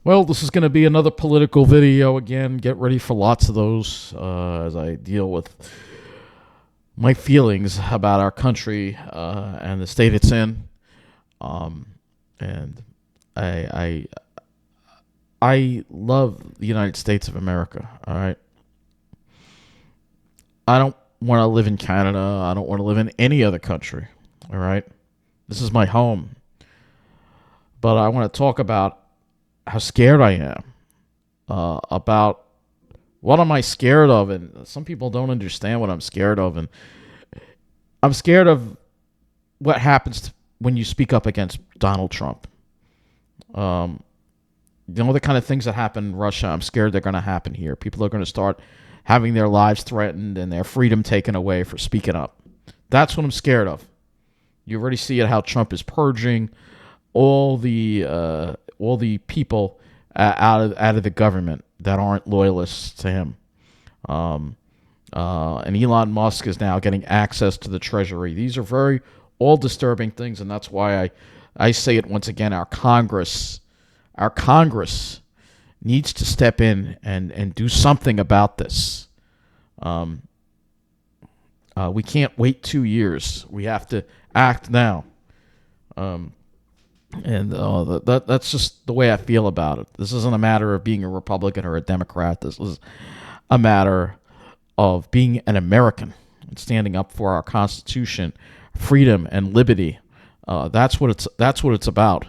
Well, this is going to be another political video again. Get ready for lots of those as I deal with my feelings about our country and the state it's in. Um, and I, I love the United States of America. All right, I don't want to live in Canada. I don't want to live in any other country. All right, this is my home. But I want to talk about how scared I am about what am I scared of, and some people don't understand what I'm scared of, and I'm scared of what happens when you speak up against Donald Trump. Um, the kind of things that happen in Russia, I'm scared they're going to happen here. People are going to start having their lives threatened and their freedom taken away for speaking up. That's what I'm scared of. You already see it how Trump is purging all the people out of the government that aren't loyalists to him. And Elon Musk is now getting access to the Treasury. These are very all disturbing things, and that's why I say it once again. Our Congress needs to step in and do something about this. We can't wait 2 years. We have to act now. That's just the way I feel about it. This isn't a matter of being a Republican or a Democrat. This is a matter of being an American and standing up for our Constitution, freedom, and liberty. That's what it's about.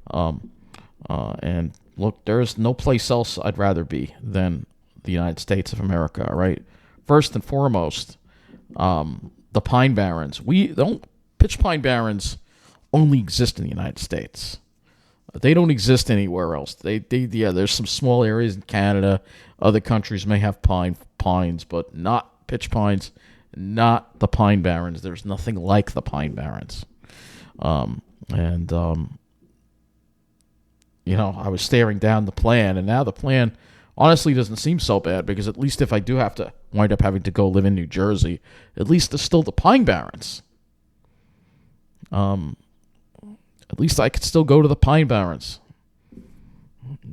And look, there's no place else I'd rather be than the United States of America. All right. First and foremost, the Pine Barrens. Pitch Pine Barrens only exist in the United States. They don't exist anywhere else. There's some small areas in Canada. Other countries may have pines, but not pitch pines, not the Pine Barrens. There's nothing like the Pine Barrens. I was staring down the plan, and now the plan honestly doesn't seem so bad, because at least if I do have to wind up having to go live in New Jersey, at least there's still the Pine Barrens. At least I could still go to the Pine Barrens.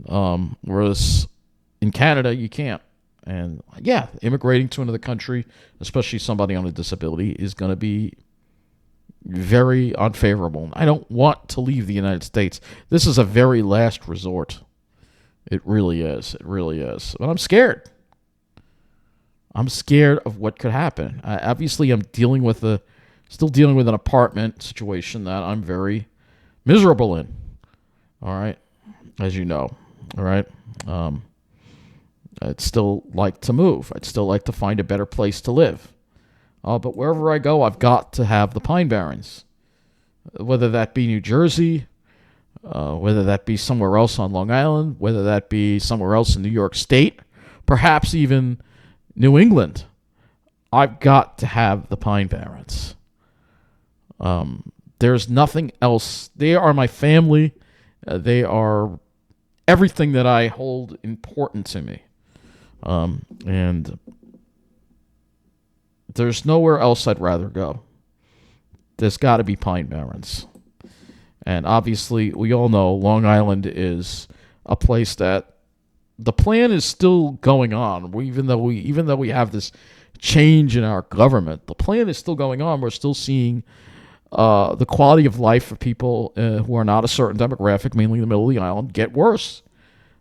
Whereas in Canada, you can't. And yeah, immigrating to another country, especially somebody on a disability, is going to be very unfavorable. I don't want to leave the United States. This is a very last resort. It really is. It really is. But I'm scared. I'm scared of what could happen. Obviously, I'm still dealing with an apartment situation that I'm very miserable in. All right, as you know. All right. I'd still like to move. I'd still like to find a better place to live. But wherever I go, I've got to have the Pine Barrens. Whether that be New Jersey, whether that be somewhere else on Long Island, whether that be somewhere else in New York State, perhaps even New England, I've got to have the Pine Barrens. There's nothing else. They are my family. They are everything that I hold important to me. And there's nowhere else I'd rather go. There's got to be Pine Barrens. And obviously, we all know Long Island is a place that the plan is still going on. Even though we have this change in our government, the plan is still going on. We're still seeing the quality of life for people who are not a certain demographic, mainly in the middle of the island, get worse,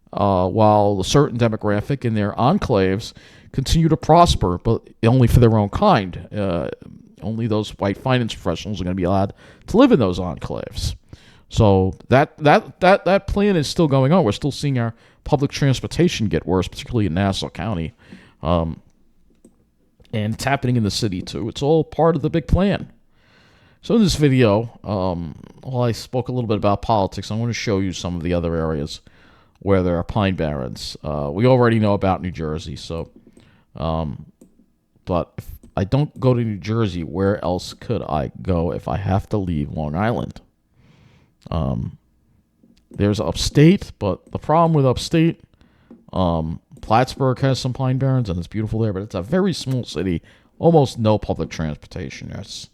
while a certain demographic in their enclaves continue to prosper, but only for their own kind. Only those white finance professionals are going to be allowed to live in those enclaves. So that plan is still going on. We're still seeing our public transportation get worse, particularly in Nassau County. And it's happening in the city, too. It's all part of the big plan. So in this video, while I spoke a little bit about politics, I want to show you some of the other areas where there are Pine Barrens. We already know about New Jersey, so... but if I don't go to New Jersey, where else could I go if I have to leave Long Island? There's upstate, but the problem with upstate, Plattsburgh has some Pine Barrens, and it's beautiful there, but it's a very small city, almost no public transportation. It's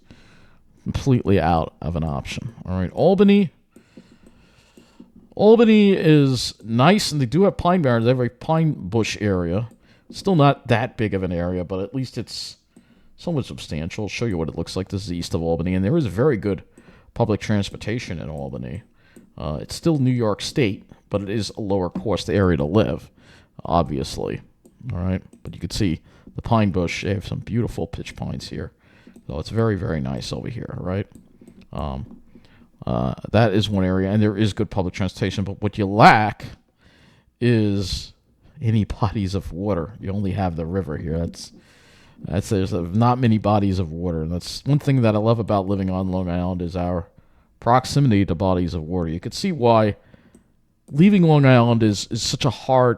completely out of an option. All right, Albany, Albany is nice, and they do have pine barrens. They have a pine bush area. Still not that big of an area, but at least it's somewhat substantial. I'll show you what it looks like. This is east of Albany, and there is very good public transportation in Albany. It's still New York State, but it is a lower cost area to live, obviously. All right, but you can see the pine bush. They have some beautiful pitch pines here, so it's very, very nice over here. Right, that is one area, and there is good public transportation. But what you lack is any bodies of water. You only have the river here. There's not many bodies of water, and that's one thing that I love about living on Long Island is our proximity to bodies of water. You can see why leaving Long Island is such a hard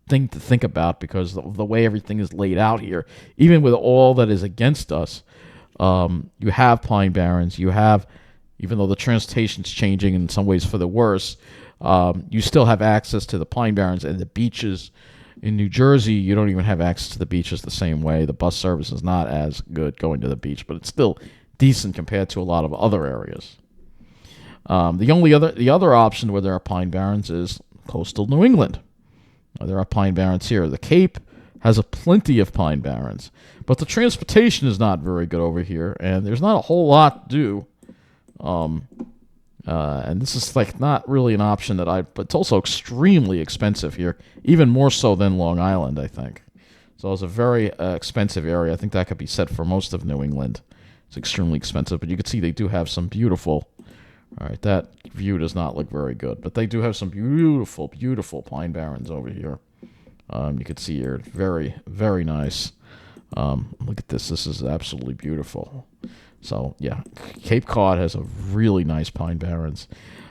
thing to think about because of the way everything is laid out here. Even with all that is against us, you have Pine Barrens. You have, even though the transportation's changing in some ways for the worse, you still have access to the Pine Barrens and the beaches. In New Jersey, you don't even have access to the beaches the same way. The bus service is not as good going to the beach, but it's still decent compared to a lot of other areas. The other option where there are Pine Barrens is coastal New England. There are Pine Barrens here. The Cape has a plenty of Pine Barrens, but the transportation is not very good over here, and there's not a whole lot to do. And this is like not really an option but it's also extremely expensive here, even more so than Long Island, I think. So it's a very expensive area. I think that could be said for most of New England. It's extremely expensive, but you can see they do have some beautiful. All right, that view does not look very good, but they do have some beautiful, beautiful Pine Barrens over here. You can see here, very, very nice. Look at this. This is absolutely beautiful. So, yeah, Cape Cod has a really nice Pine Barrens.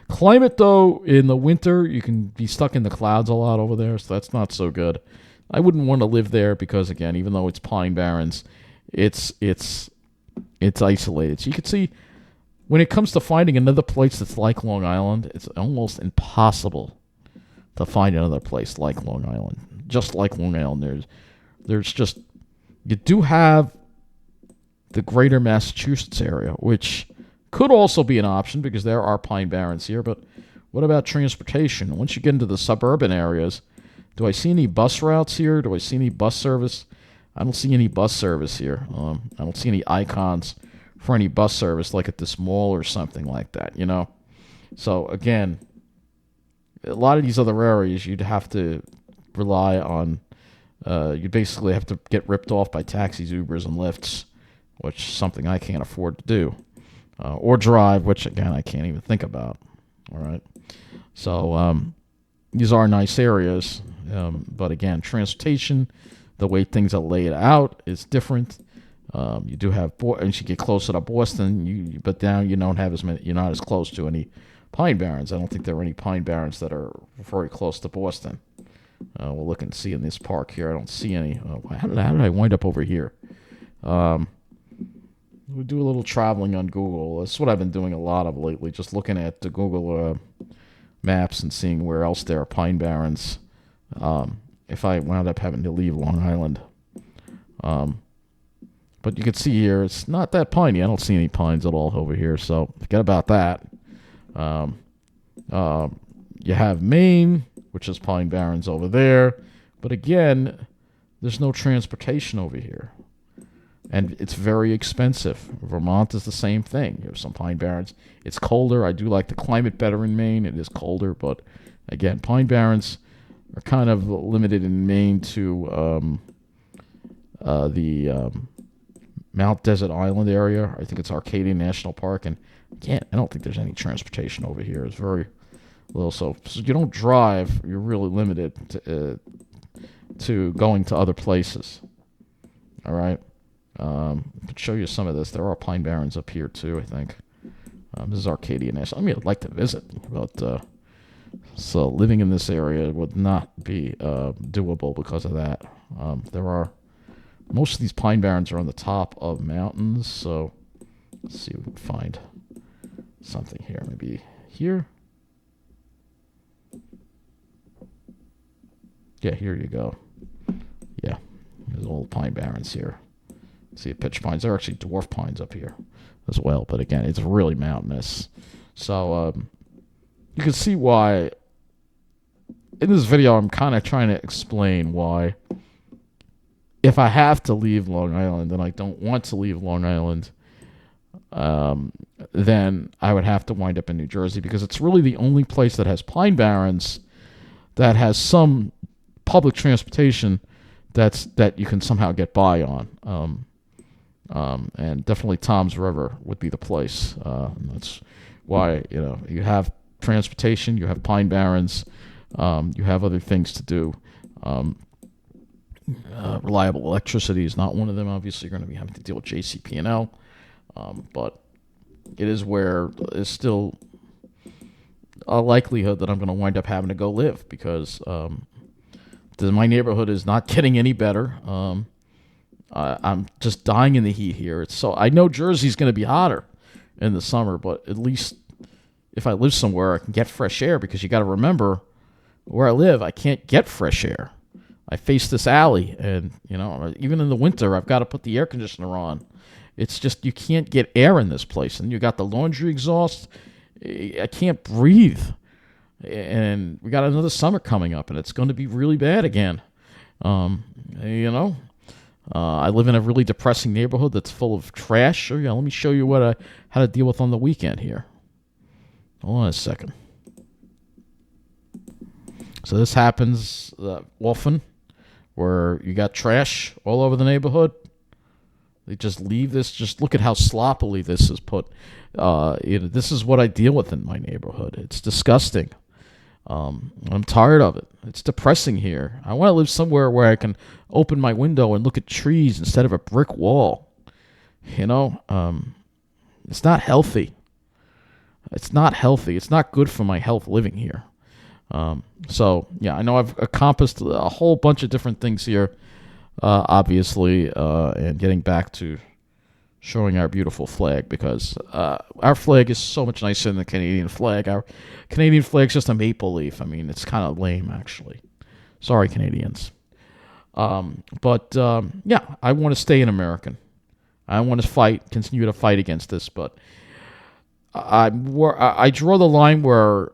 Climate, though, in the winter, you can be stuck in the clouds a lot over there, so that's not so good. I wouldn't want to live there because, again, even though it's Pine Barrens, it's isolated. So you can see when it comes to finding another place that's like Long Island, it's almost impossible to find another place like Long Island. Just like Long Island, there's just, you do have the greater Massachusetts area, which could also be an option because there are Pine Barrens here, but what about transportation? Once you get into the suburban areas, do I see any bus routes here? Do I see any bus service? I don't see any bus service here. I don't see any icons for any bus service like at this mall or something like that, you know? So, again, a lot of these other areas you'd have to rely on, you basically have to get ripped off by taxis, Ubers, and Lyfts, which is something I can't afford to do. Or drive, which, again, I can't even think about. All right? So, these are nice areas. But, again, transportation, the way things are laid out is different. You do have, as you get closer to Boston, but now you don't have as many, you're not as close to any Pine Barrens. I don't think there are any Pine Barrens that are very close to Boston. We'll look and see in this park here. I don't see any. How did I wind up over here? We do a little traveling on Google. That's what I've been doing a lot of lately, just looking at the Google maps and seeing where else there are Pine Barrens. If I wound up having to leave Long Island. But you can see here, it's not that piney. I don't see any pines at all over here, so forget about that. You have Maine, which is Pine Barrens over there. But again, there's no transportation over here. And it's very expensive. Vermont is the same thing. You have some Pine Barrens. It's colder. I do like the climate better in Maine. It is colder, but again, Pine Barrens are kind of limited in Maine to the Mount Desert Island area. I think it's Arcadia National Park, and again, I don't think there's any transportation over here. It's very little. So you don't drive, you're really limited to going to other places. All right. I could show you some of this. There are Pine Barrens up here too, I think. This is Arcadia National. I mean, I'd like to visit, but so living in this area would not be doable because of that. Most of these Pine Barrens are on the top of mountains, so let's see if we can find something here. Maybe here. Yeah, here you go. Yeah, there's all the Pine Barrens here. See, pitch pines. There are actually dwarf pines up here as well, but again, it's really mountainous. So you can see why in this video I'm kind of trying to explain why if I have to leave Long Island and I don't want to leave Long Island, then I would have to wind up in New Jersey, because it's really the only place that has Pine Barrens that has some public transportation that you can somehow get by on. And definitely Tom's River would be the place. That's why, you have transportation, you have Pine Barrens, you have other things to do. Reliable electricity is not one of them. Obviously, you're going to be having to deal with JCP&L, but it is where there's still a likelihood that I'm going to wind up having to go live, because my neighborhood is not getting any better. I'm just dying in the heat here. I know Jersey's going to be hotter in the summer, but at least if I live somewhere, I can get fresh air, because you got to remember where I live, I can't get fresh air. I face this alley, and even in the winter, I've got to put the air conditioner on. It's just, you can't get air in this place, and you got the laundry exhaust. I can't breathe, and we got another summer coming up, and it's going to be really bad again. I live in a really depressing neighborhood that's full of trash. Let me show you how to deal with on the weekend here. Hold on a second. So this happens often, where you got trash all over the neighborhood. They just leave this. Just look at how sloppily this is put. This is what I deal with in my neighborhood. It's disgusting. I'm tired of it. It's depressing here. I want to live somewhere where I can open my window and look at trees instead of a brick wall. It's not healthy. It's not healthy. It's not good for my health living here. I know I've accomplished a whole bunch of different things here, obviously, and getting back to showing our beautiful flag, because our flag is so much nicer than the Canadian flag. Our Canadian flag's just a maple leaf. I mean, it's kind of lame, actually. Sorry, Canadians. I want to stay an American. I want to continue to fight against this, but I draw the line where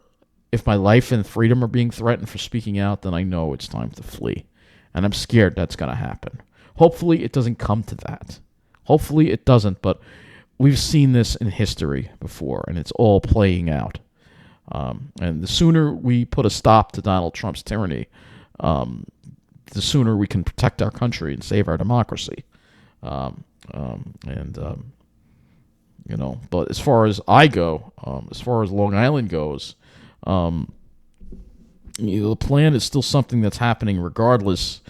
if my life and freedom are being threatened for speaking out, then I know it's time to flee. And I'm scared that's going to happen. Hopefully it doesn't come to that. Hopefully it doesn't, but we've seen this in history before, and it's all playing out. And the sooner we put a stop to Donald Trump's tyranny, the sooner we can protect our country and save our democracy. But as far as I go, as far as Long Island goes, the plan is still something that's happening regardless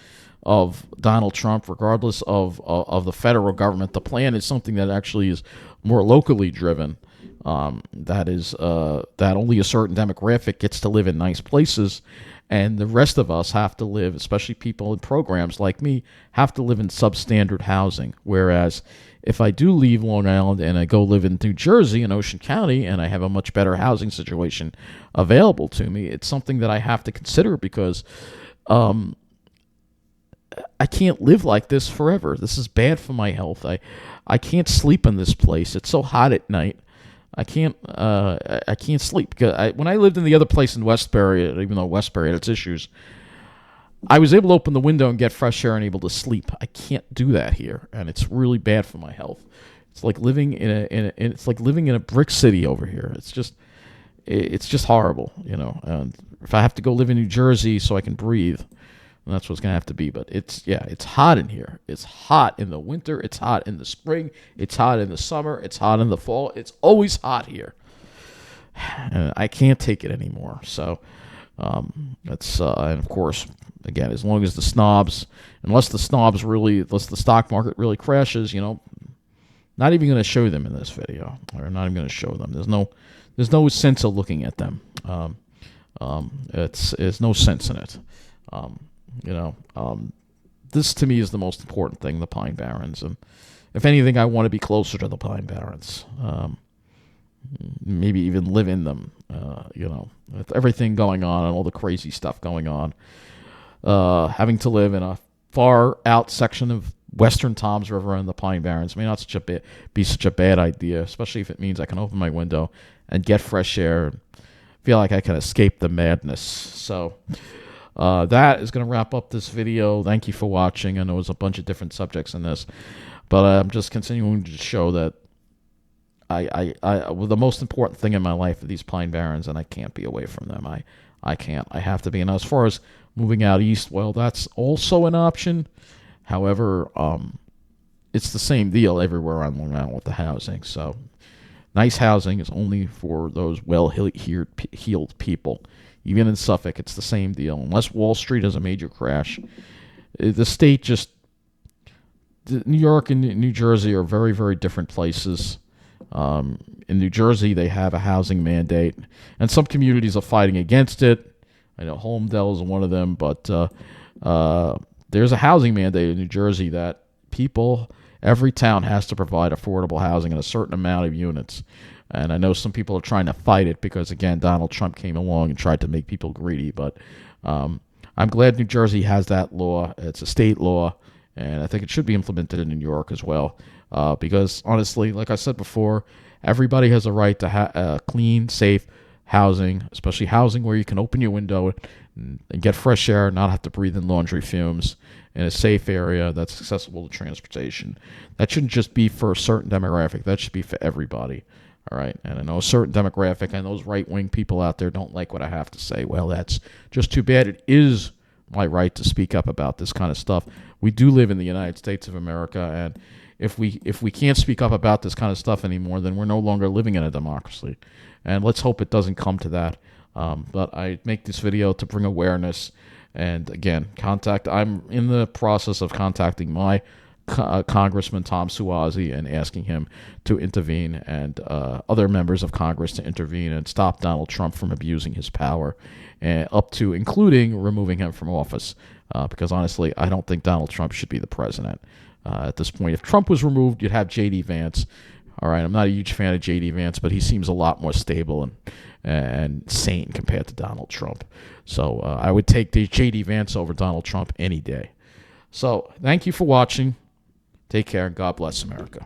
of Donald Trump, regardless of the federal government. The plan is something that actually is more locally driven. That only a certain demographic gets to live in nice places, and the rest of us have to live, especially people in programs like me, have to live in substandard housing. Whereas if I do leave Long Island and I go live in New Jersey in Ocean County, and I have a much better housing situation available to me, it's something that I have to consider, because I can't live like this forever. This is bad for my health. I can't sleep in this place. It's so hot at night. I can't sleep, because when I lived in the other place in Westbury, even though Westbury had its issues, I was able to open the window and get fresh air and able to sleep. I can't do that here, and it's really bad for my health. It's like living in a brick city over here. It's just horrible, And if I have to go live in New Jersey so I can breathe, that's what's gonna have to be. But it's hot in here. It's hot in the winter. It's hot in the spring. It's hot in the summer. It's hot in the fall. It's always hot here, and I can't take it anymore. So and of course, again, as long as unless the stock market really crashes, not even going to show them in this video, or not even going to show them. There's no sense of looking at them. There's no sense in it. This to me is the most important thing, the Pine Barrens. And if anything, I want to be closer to the Pine Barrens. Maybe even live in them, with everything going on and all the crazy stuff going on. Having to live in a far out section of western Tom's River and the Pine Barrens may not be such a bad idea, especially if it means I can open my window and get fresh air, feel like I can escape the madness. So that is going to wrap up this video. Thank you for watching. I know there's a bunch of different subjects in this, but I'm just continuing to show that well, the most important thing in my life are these Pine Barrens, and I can't be away from them. I can't. I have to be. And as far as moving out east, well, that's also an option. However, it's the same deal everywhere on Long Island with the housing. So nice housing is only for those well-heeled people. Even in Suffolk, it's the same deal. Unless Wall Street has a major crash, the state just... New York and New Jersey are very, very different places. In New Jersey, they have a housing mandate, and some communities are fighting against it. I know Holmdel is one of them, but there's a housing mandate in New Jersey that every town has to provide affordable housing in a certain amount of units. And I know some people are trying to fight it because, again, Donald Trump came along and tried to make people greedy. But I'm glad New Jersey has that law. It's a state law, and I think it should be implemented in New York as well. Because, honestly, like I said before, everybody has a right to clean, safe housing, especially housing where you can open your window and get fresh air, not have to breathe in laundry fumes, in a safe area that's accessible to transportation. That shouldn't just be for a certain demographic. That should be for everybody. All right, and I know a certain demographic and those right-wing people out there don't like what I have to say. Well, that's just too bad. It is my right to speak up about this kind of stuff. We do live in the United States of America, and if we can't speak up about this kind of stuff anymore, then we're no longer living in a democracy. And let's hope it doesn't come to that. But I make this video to bring awareness. And again, I'm in the process of contacting my Congressman Tom Suozzi and asking him to intervene, and other members of Congress to intervene and stop Donald Trump from abusing his power, up to including removing him from office. Because honestly, I don't think Donald Trump should be the president at this point. If Trump was removed, you'd have J.D. Vance. All right, I'm not a huge fan of J.D. Vance, but he seems a lot more stable and sane compared to Donald Trump. So I would take J.D. Vance over Donald Trump any day. So thank you for watching. Take care, and God bless America.